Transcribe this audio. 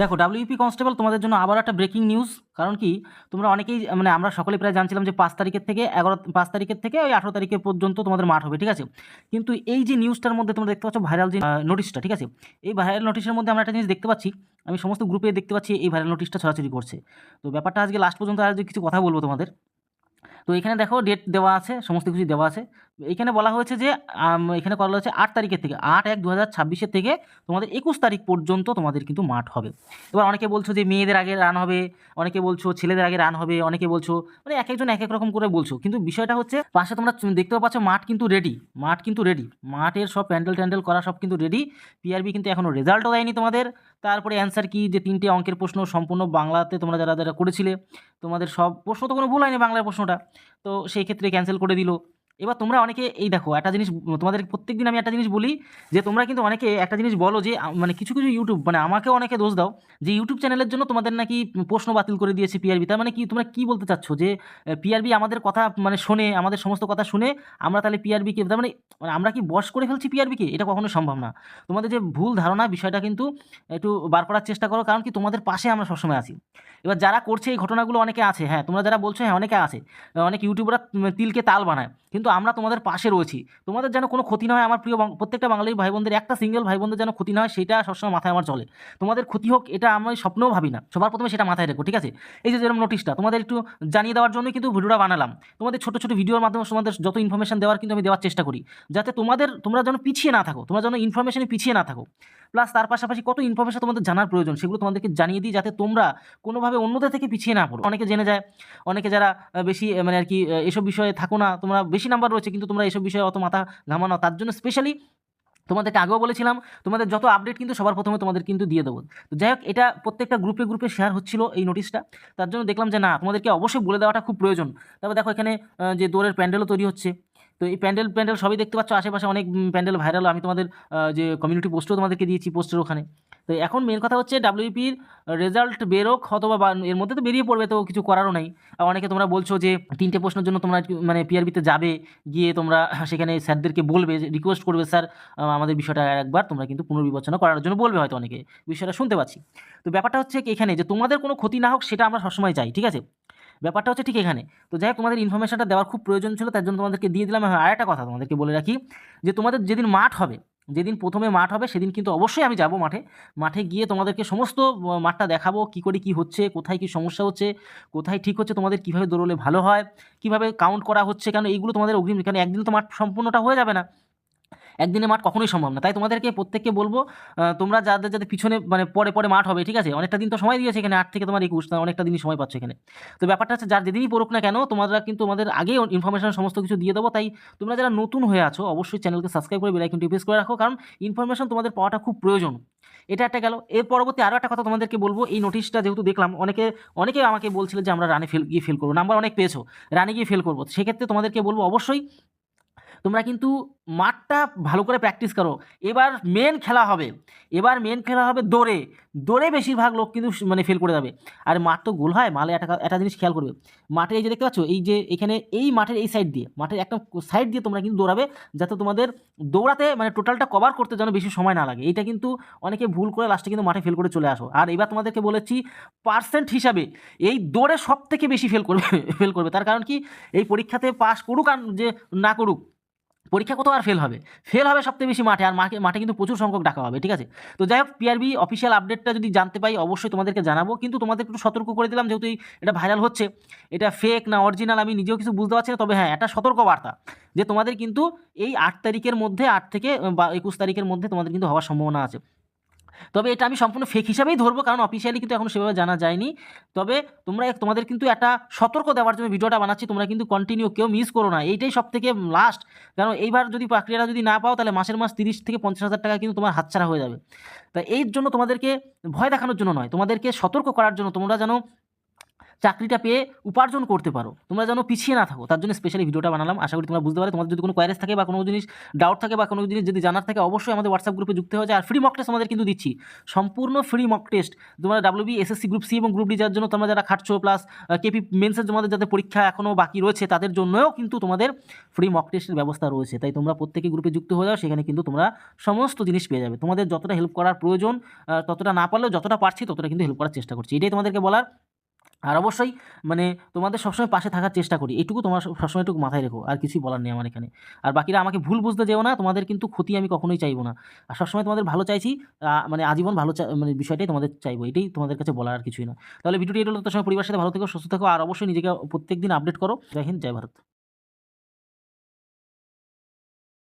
দেখো WP constable তোমাদের জন্য আবার একটা ব্রেকিং নিউজ। কারণ কি, তোমরা অনেকেই মানে আমরা সকলে প্রায় জানছিলাম যে 5 তারিখের থেকে 5 তারিখের থেকে ওই 18 তারিখের পর্যন্ত তোমাদের মাঠ হবে, ঠিক আছে। কিন্তু এই যে নিউজটার মধ্যে তোমরা দেখতে পাচ্ছ ভাইরাল যে নোটিশটা, ঠিক আছে, এই ভাইরাল নোটিশের মধ্যে আমরা একটা জিনিস দেখতে পাচ্ছি, আমি সমস্ত গ্রুপে দেখতে পাচ্ছি এই ভাইরাল নোটিশটা ছড়াছড়ি করছে। তো ব্যাপারটা আজকে লাস্ট পর্যন্ত আর কিছু কথা বলবো তোমাদের। তো এখানে দেখো ডেট দেওয়া আছে, সমস্ত কিছু দেওয়া আছে। এখানে বলা হয়েছে যে এখানে করা হয়েছে 8 তারিখের থেকে 8/1/2026 থেকে তোমাদের 21 তারিখ পর্যন্ত তোমাদের কিন্তু মাঠ হবে। এবার অনেকে বলছো যে মেয়েদের আগে রান হবে, অনেকে বলছো ছেলেদের আগে রান হবে, অনেকে বলছো মানে এক একজন এক এক রকম করে বলছো। কিন্তু বিষয়টা হচ্ছে পাশে তোমরা দেখতেও পাচ্ছ মাঠ কিন্তু রেডি, মাঠ কিন্তু রেডি, মাঠের সব প্যান্ডেল ট্যান্ডেল করা সব কিন্তু রেডি। পিআরবি কিন্তু এখনও রেজাল্টও দেয়নি তোমাদের। তারপরে অ্যান্সার কি, যে 3টে অঙ্কের প্রশ্ন সম্পূর্ণ বাংলাতে তোমরা যারা যারা করেছিলে, তোমাদের সব প্রশ্ন তো কোনো ভুল হয়নি বাংলার প্রশ্নটা, তো সেই ক্ষেত্রে ক্যান্সেল করে দিল। এবার তোমরা অনেকে এই দেখো একটা জিনিস তোমাদের প্রত্যেকদিন আমি একটা জিনিস বলি, যে তোমরা কিন্তু অনেকে একটা জিনিস বলো যে মানে কিছু কিছু ইউটিউব মানে আমাকেও অনেকে দোষ দাও যে ইউটিউব চ্যানেলের জন্য তোমাদের নাকি প্রশ্ন বাতিল করে দিয়েছে পিআরবি। তার মানে কি তোমরা কি বলতে চাচ্ছ যে পিআরবি আমাদের কথা মানে শোনে, আমাদের সমস্ত কথা শুনে আমরা তাহলে পিআরবিকে তার মানে মানে আমরা কি বশ করে ফেলছি পিআরবিকে? এটা কখনো সম্ভব না। তোমাদের যে ভুল ধারণা বিষয়টা কিন্তু একটু বার করার চেষ্টা করো, কারণ কি তোমাদের পাশে আমরা সবসময় আছি। এবার যারা করছে এই ঘটনাগুলো অনেকে আছে, হ্যাঁ তোমরা যারা বলছো হ্যাঁ অনেকে আছে, অনেক ইউটিউবাররা তিলকে তাল বানায়, কিন্তু আমরা তোমাদের পাশে রয়েছি। তোমাদের যেন কোনো ক্ষতি না হয়, আমার প্রিয় প্রত্যেকটা বাঙালি ভাই বোনদের, একটা সিঙ্গেল ভাই বোনদের যেন ক্ষতি না হয় সেটা সবসময় মাথায় আমার চলে। তোমাদের ক্ষতি হোক এটা আমি স্বপ্নেও ভাবি না, সবার প্রথমে সেটা মাথায় রেখো, ঠিক আছে। এই যে যেরকম নোটিশটা তোমাদের একটু জানিয়ে দেওয়ার জন্যই কিন্তু ভিডিওটা বানালাম। তোমাদের ছোটো ছোটো ভিডিওর মাধ্যমে তোমাদের যত ইনফরমেশন দেওয়ার কিন্তু আমি দেওয়ার চেষ্টা করি, যাতে তোমরা যেন পিছিয়ে না থাকো, তোমরা যেন ইনফরমেশনে পিছিয়ে না থাকো। প্লাস তার পাশাপাশি কত ইনফরমেশন তোমাদের জানার প্রয়োজন সেগুলো তোমাদেরকে জানিয়ে দিই, যাতে তোমরা কোনোভাবে অন্যদের থেকে পিছিয়ে না পড়ো। অনেকে জেনে যায়, অনেকে যারা বেশি মানে আর কি এসব বিষয়ে থাকো না, তোমরা বেশি নাম্বার রয়েছে কিন্তু তোমরা এসব বিষয়ে অত মাথা ঘামানো, তার জন্য স্পেশালি তোমাদেরকে আগেও বলেছিলাম তোমাদের যত আপডেট কিন্তু সবার প্রথমে তোমাদের কিন্তু দিয়ে দেবো। তো যাই হোক, এটা প্রত্যেকটা গ্রুপে গ্রুপে শেয়ার হচ্ছিল এই নোটিশটা, তার জন্য দেখলাম যে না তোমাদেরকে অবশ্যই বলে দেওয়াটা খুব প্রয়োজন। তারপর দেখো এখানে যে দৌড়ের প্যান্ডেলও তৈরি হচ্ছে। তো এই প্যান্ডেল সবই দেখতে পাচ্ছ, আশেপাশে অনেক প্যান্ডেল ভাইরাল, আমি তোমাদের যে কমিউনিটি পোস্টও তোমাদেরকে দিয়েছি, পোস্টের ওখানে। তো এখন মেন কথা হচ্ছে ডাব্লিউপির রেজাল্ট বেরোক, অথবা এর মধ্যে তো বেরিয়ে পড়বে, তো কিছু করারও নেই। আর অনেকে তোমরা বলছো যে 3টে প্রশ্নের জন্য তোমরা মানে পিআরবিতে যাবে, গিয়ে তোমরা সেখানে স্যারদেরকে বলবে, রিকোয়েস্ট করবে স্যার আমাদের বিষয়টা একবার তোমরা কিন্তু পুনর্বিবেচনা করার জন্য বলবে, হয়তো অনেকে বিষয়টা শুনতে পাচ্ছি। তো ব্যাপারটা হচ্ছে কি এখানে যে তোমাদের কোনো ক্ষতি না হোক সেটা আমরা সবসময় চাই, ঠিক আছে। ব্যাপারটা হচ্ছে ঠিক এখানে। তো যাই হোক, তোমাদের ইনফরমেশনটা দেওয়ার খুব প্রয়োজন ছিল, তার জন্য তোমাদেরকে দিয়ে দিলাম। আর একটা কথা তোমাদেরকে বলে রাখি, যে তোমাদের যেদিন মাঠ হবে, যেদিন প্রথমে মাঠ হবে সেদিন কিন্তু অবশ্যই আমি যাব মাঠে। মাঠে গিয়ে তোমাদেরকে সমস্ত মাঠটা দেখাবো, কী করে কী হচ্ছে, কোথায় কী সমস্যা হচ্ছে, কোথায় ঠিক হচ্ছে, তোমাদের কীভাবে দৌড়লে ভালো হয়, কীভাবে কাউন্ট করা হচ্ছে, কারণ এইগুলো তোমাদের অগ্রিম, কারণ একদিন তো মাঠ সম্পূর্ণটা হয়ে যাবে না, একদিনে মাঠ কখনোই সম্ভব না। তাই তোমাদেরকে প্রত্যেককে বলবো তোমরা যাদের যাদের পিছনে মানে পরে পরে মাঠ হবে, ঠিক আছে, অনেকটা দিন তো সময় দিয়েছে এখানে, 8 থেকে তোমার 21, অনেকটা দিনই সময় পাচ্ছ এখানে। তো ব্যাপারটা হচ্ছে যার যেদিনই পড়ুক না কেন, তোমরা কিন্তু আমাদের আগেই ইনফরমেশন সমস্ত কিছু দিয়ে দেবো। তাই তোমরা যারা নতুন হয়ে আছো অবশ্যই চ্যানেলকে সাবস্ক্রাইব করে বেল আইকনটি প্রেস করে রাখো, কারণ ইনফরমেশন তোমাদের পাওয়াটা খুব প্রয়োজন। এটা একটা গেল। এর পরবর্তী আরও একটা কথা তোমাদেরকে বলবো, এই নোটিশটা যেহেতু দেখলাম অনেকে আমাকে বলছিল যে আমরা রানে গিয়ে ফেল করবো, নাম্বার অনেক পেয়েছো, রানে গিয়ে ফেল করবো, সেক্ষেত্রে তোমাদেরকে বলবো অবশ্যই তোমরা কিন্তু মাঠটা ভালো করে প্র্যাকটিস করো। এবার মেন খেলা হবে, দৌড়ে। দৌড়ে বেশিরভাগ লোক কিন্তু মানে ফেল করে যাবে। আর মাঠ তো গোল হয়, মালে একটা জিনিস খেয়াল করবে, মাঠে এই যে দেখতে পাচ্ছ, এই যে এখানে এই মাঠের এই সাইড দিয়ে, মাঠের একটা সাইড দিয়ে তোমরা কিন্তু দৌড়াবে, যাতে তোমাদের দৌড়াতে মানে টোটালটা কভার করতে যেন বেশি সময় না লাগে। এইটা কিন্তু অনেকে ভুল করে লাস্টে কিন্তু মাঠে ফেল করে চলে আসো। আর এবার তোমাদেরকে বলেছি পার্সেন্ট হিসাবে এই দৌড়ে সব থেকে বেশি ফেল করবে ফেল করবে। তার কারণ কি, এই পরীক্ষাতে পাস করুক আর যে না করুক, পরীক্ষা কত আর ফেল হবে সবথেকে বেশি মাঠে। আর মাঠে কিন্তু প্রচুর সংখ্যক ডাকা হবে, ঠিক আছে। তো যাই হোক, পিআরবি অফিসিয়াল আপডেটটা যদি জানতে পাই অবশ্যই তোমাদেরকে জানাবো, কিন্তু তোমাদের একটু সতর্ক করে দিলাম, যেহেতু এটা ভাইরাল হচ্ছে, এটা ফেক না অরিজিনাল আমি নিজেও কিছু বুঝতে পারছি না। তবে হ্যাঁ, একটা সতর্ক বার্তা, যে তোমাদের কিন্তু এই 8 তারিখের মধ্যে, 8 থেকে বা 21 তারিখের মধ্যে তোমাদের কিন্তু হওয়ার সম্ভাবনা আছে। তবে এটা আমি সম্পূর্ণ ফেক হিসাবেই ধরবো, কারণ অফিসিয়ালি কিন্তু এখনও সেভাবে জানা যায়নি। তবে তোমাদের কিন্তু একটা সতর্ক দেওয়ার জন্য ভিডিওটা বানাচ্ছি, তোমরা কিন্তু কন্টিনিউ কেউ মিস করো না, এইটাই সব থেকে লাস্ট। কারণ এইবার যদি প্রক্রিয়াটা যদি না পাও, তাহলে মাসের মাস 30 থেকে 50 হাজার টাকা কিন্তু তোমার হাতছাড়া হয়ে যাবে। তাই এই জন্য তোমাদেরকে ভয় দেখানোর জন্য নয়, তোমাদেরকে সতর্ক করার জন্য, তোমরা যেন চাকরিটা পেয়ে উপার্জন করতে পারো, তোমরা যেন পিছিয়ে না থাকো, তার জন্য স্পেশালি ভিডিওটা বানালাম। আশা করি তোমরা বুঝতে পারো। তোমাদের যদি কোনো কোয়ারিজ থাকে বা কোনো জিনিস ডাউট থাকে বা কোনো জিনিস যদি জানার থাকে, অবশ্যই আমাদের হোয়াটসঅ্যাপ গ্রুপে যুক্ত হয়ে যায়। আর ফ্রি মক টেস্ট আমাদের কিন্তু দিচ্ছি, সম্পূর্ণ ফ্রি মক টেস্ট। তোমরা ডাব্লিউবি, এসএসসি, গ্রুপ সি এবং গ্রুপ ডি যার জন্য তোমরা যারা খাটছো, প্লাস কেপি মেন্সের তোমাদের যাদের পরীক্ষা এখনও বাকি রয়েছে, তাদের জন্যও কিন্তু তোমাদের ফ্রি মক টেস্টের ব্যবস্থা রয়েছে। তাই তোমরা প্রত্যেকে গ্রুপে যুক্ত হয়ে যাও, সেখানে কিন্তু তোমরা সমস্ত জিনিস পেয়ে যাবে। তোমাদের যতটা হেল্প করার প্রয়োজন, ততটা না পারলেও যতটা পারছি ততটা কিন্তু হেল্প করার চেষ্টা করছি, এটাই তোমাদেরকে বলার। আর অবশ্যই মানে তোমাদের সবসময় পাশে থাকার চেষ্টা করি, এইটুকু তোমরা সবসময় একটু মাথায় রেখো, আর কিছুই বলার নেই আমার এখানে। আর বাকিরা আমাকে ভুল বুঝতে যেও না, তোমাদের কিন্তু ক্ষতি আমি কখনোই চাইবো না, আর সবসময় তোমাদের ভালো চাইছি। মানে আজীবন ভালো মানে বিষয়টাই তোমাদের চাইবো, এটাই তোমাদের কাছে বলার, আর কিছুই না। তাহলে ভিডিওটি এটা হলো, তোমার পরিবারের সাথে ভালো থেকো, সুস্থ থাকো, আর অবশ্যই নিজেকে প্রত্যেকদিন আপডেট করো। জয় হিন্দ, জয় ভারত।